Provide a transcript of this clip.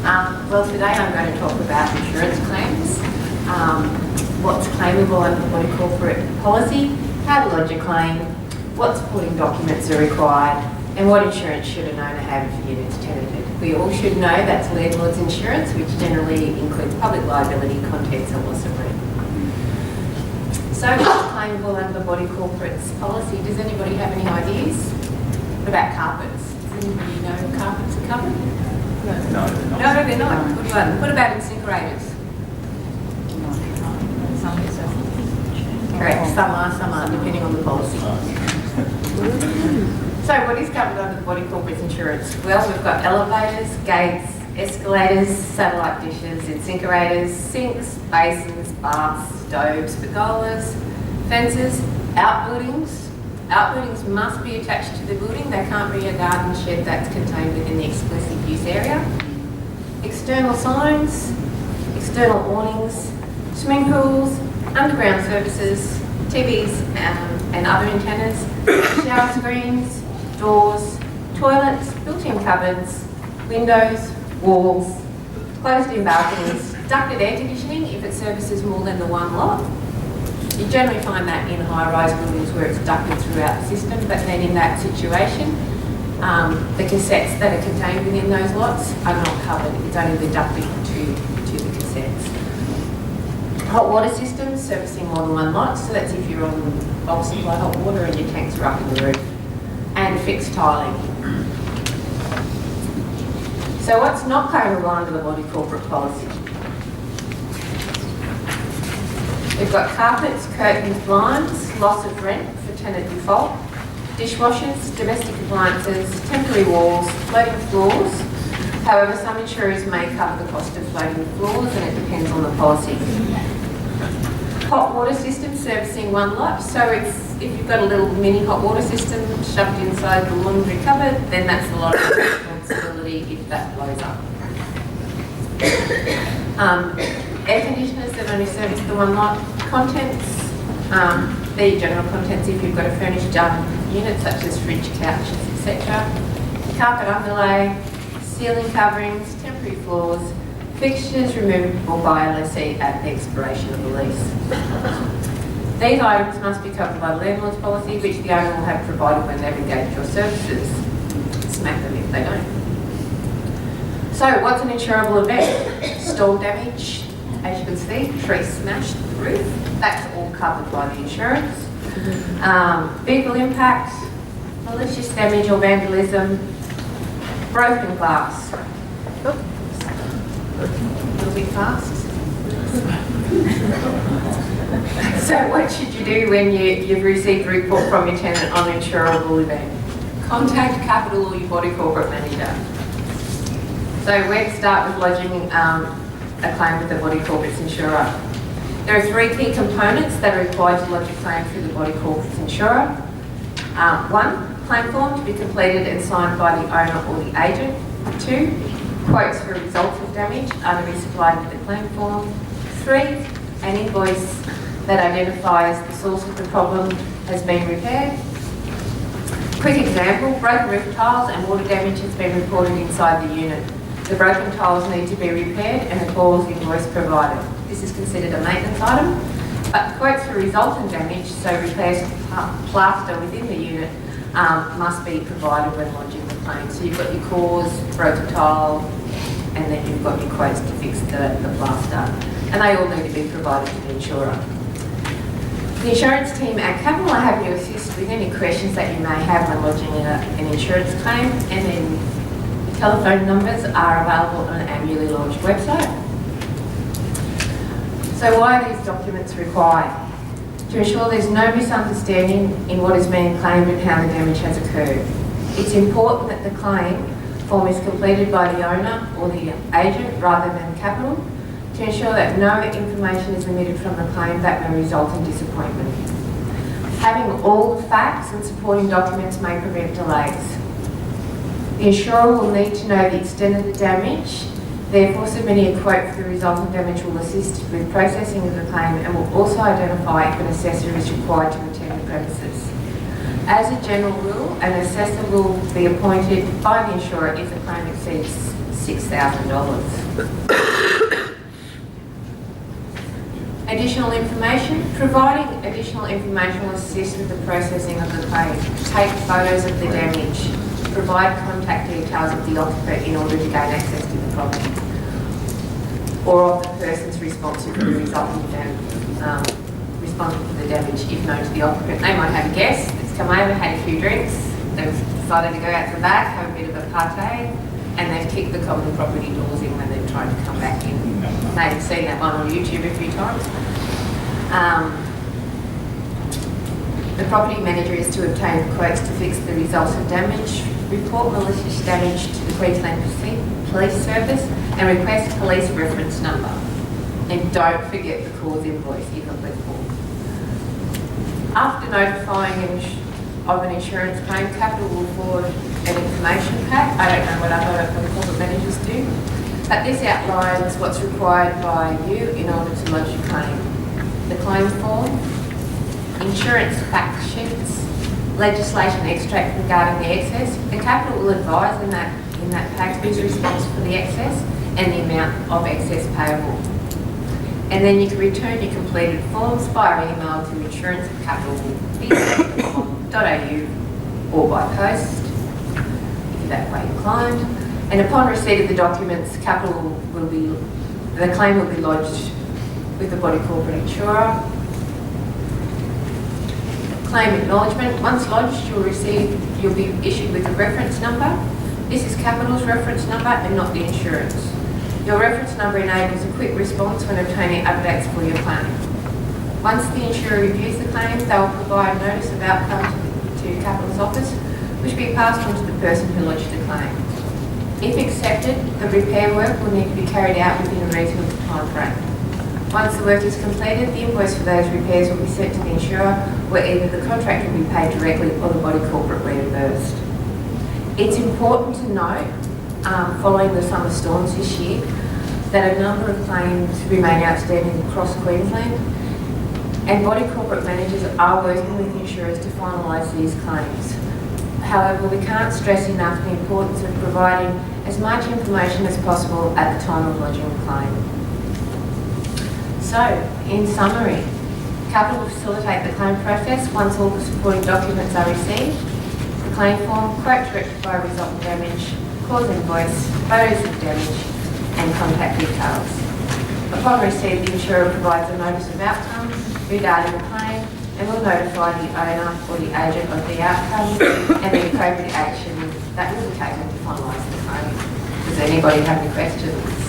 Well, today I'm going to talk about insurance claims, what's claimable under the body corporate policy, how to lodge a claim, what supporting documents are required, and what insurance should an owner have if a unit's tenanted. We all should know that's landlord's insurance, which generally includes public liability, contents and loss of rent. So what's claimable under the body corporate's policy? Does anybody have any ideas? What about carpets? Does anybody know carpets are covered? No, they're not. What about incinerators? Correct, some are, depending on the policy. So what is covered under the body corporate's insurance? Well, we've got elevators, gates, escalators, satellite dishes, incinerators, sinks, basins, baths, stoves, pergolas, fences, outbuildings. Outbuildings must be attached to the building. They can't be a garden shed that's contained within the exclusive use area. External signs, external awnings, swimming pools, underground services, TVs and other antennas, shower screens, doors, toilets, built-in cupboards, windows, walls, closed-in balconies, ducted air conditioning if it services more than the one lot. You generally find that in high-rise buildings where it's ducted throughout the system, but then in that situation, the cassettes that are contained within those lots are not covered. It's only the ducting to the cassettes. Hot water systems servicing more than one lot, so that's if you're on bulk supply hot water and your tanks are up in the roof. And fixed tiling. So what's not claimable under the body corporate policy? We've got carpets, curtains, blinds, loss of rent for tenant default, dishwashers, domestic appliances, temporary walls, floating floors. However, some insurers may cover the cost of floating floors and it depends on the policy. Hot water system servicing one lot. So if you've got a little mini hot water system shoved inside the laundry cupboard, then that's a lot of responsibility if that blows up. Air conditioners that only service the one lot. Contents, they're your general contents if you've got a furnished unit such as fridge, couches, etc. Carpet underlay, ceiling coverings, temporary floors, fixtures removable by a lessee at the expiration of the lease. These items must be covered by the landlord's policy, which the owner will have provided when they've engaged your services. Smack them if they don't. So what's an insurable event? Storm damage, as you can see, tree smashed the roof. That's all covered by the insurance. Vehicle impact, malicious damage or vandalism, broken glass. A little bit fast. So what should you do when you've received a report from your tenant on an insurable event? Contact Capital or your body corporate manager. So where to start with lodging a claim with the body corporate's insurer? There are three key components that are required to lodge a claim through the body corporate's insurer. One, claim form to be completed and signed by the owner or the agent. Two, quotes for results of damage are to be supplied with the claim form. Three, an invoice that identifies the source of the problem has been repaired. Quick example, broken roof tiles and water damage has been reported inside the unit. The broken tiles need to be repaired and a cause invoice provided. This is considered a maintenance item, but quotes for resultant damage, so repairs to plaster within the unit, must be provided when lodging the claim. So you've got your cause, broken tile, and then you've got your quotes to fix the plaster. And they all need to be provided to the insurer. The insurance team at Capital are happy to assist with any questions that you may have when lodging an insurance claim, and then telephone numbers are available on an annually launched website. So why are these documents required? To ensure there's no misunderstanding in what is being claimed and how the damage has occurred. It's important that the claim form is completed by the owner or the agent rather than Capital, to ensure that no information is omitted from the claim that may result in disappointment. Having all the facts and supporting documents may prevent delays. The insurer will need to know the extent of the damage, therefore submitting a quote for the resultant damage will assist with processing of the claim and will also identify if an assessor is required to attend the premises. As a general rule, an assessor will be appointed by the insurer if the claim exceeds $6,000. Additional information. Providing additional information will assist with the processing of the claim. Take photos of the damage. Provide contact details of the occupant in order to gain access to the property, or of the persons responsible for the resulting responsible for the damage if known to the occupant. They might have a guest that's come over, had a few drinks, they've decided to go out to the back, have a bit of a party, and they've kicked the common property doors in when they're trying to come back in. They've seen that one on YouTube a few times. The property manager is to obtain quotes to fix the resultant damage, report malicious damage to the Queensland Police Service, and request police reference number. And don't forget the cause invoice if applicable. After notifying of an insurance claim, Capital will forward an information pack. I don't know what other corporate managers do, but this outlines what's required by you in order to lodge your claim. The claim form, insurance fact sheets, legislation extract regarding the excess. The Capital will advise in that pack who's responsible for the excess and the amount of excess payable. And then you can return your completed forms via email to insurance@capital.com.au or by post, if you're that way inclined. And upon receipt of the documents, the claim will be lodged with the body corporate insurer. Claim acknowledgement. Once lodged, you'll be issued with a reference number. This is Capital's reference number and not the insurance. Your reference number enables a quick response when obtaining updates for your claim. Once the insurer reviews the claim, they will provide notice of outcome to Capital's office, which will be passed on to the person who lodged the claim. If accepted, the repair work will need to be carried out within a reasonable time frame. Once the work is completed, the invoice for those repairs will be sent to the insurer, where either the contractor will be paid directly or the body corporate reimbursed. It's important to note, following the summer storms this year, that a number of claims remain outstanding across Queensland, and body corporate managers are working with insurers to finalise these claims. However, we can't stress enough the importance of providing as much information as possible at the time of lodging a claim. So, in summary, Capital will facilitate the claim process once all the supporting documents are received. The claim form, quote to rectify resultant damage, cause invoice, photos of damage, and contact details. Upon receipt, the insurer provides a notice of outcome regarding the claim and will notify the owner or the agent of the outcome and the appropriate action that will be taken to finalise the claim. Does anybody have any questions?